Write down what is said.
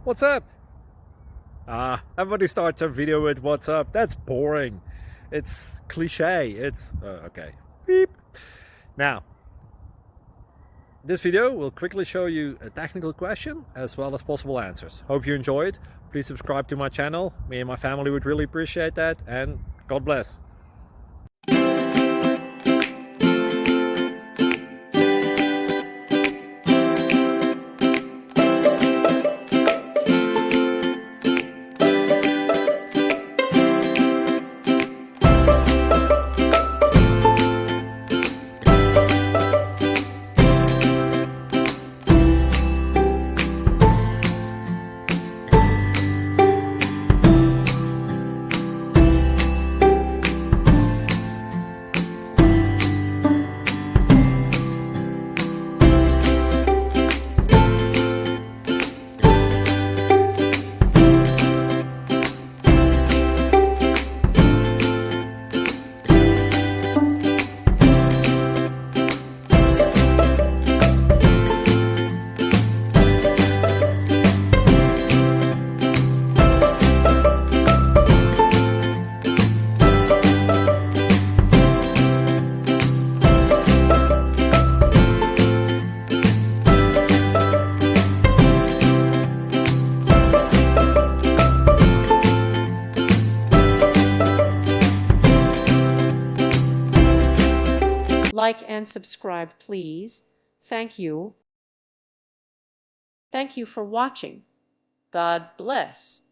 What's up? Everybody starts a video with what's up. That's boring. It's cliche. It's okay. Beep. Now, this video will quickly show you a technical question as well as possible answers. Hope you enjoy it. Please subscribe to my channel. Me and my family would really appreciate that, and God bless. Like and subscribe, please. Thank you. Thank you for watching. God bless.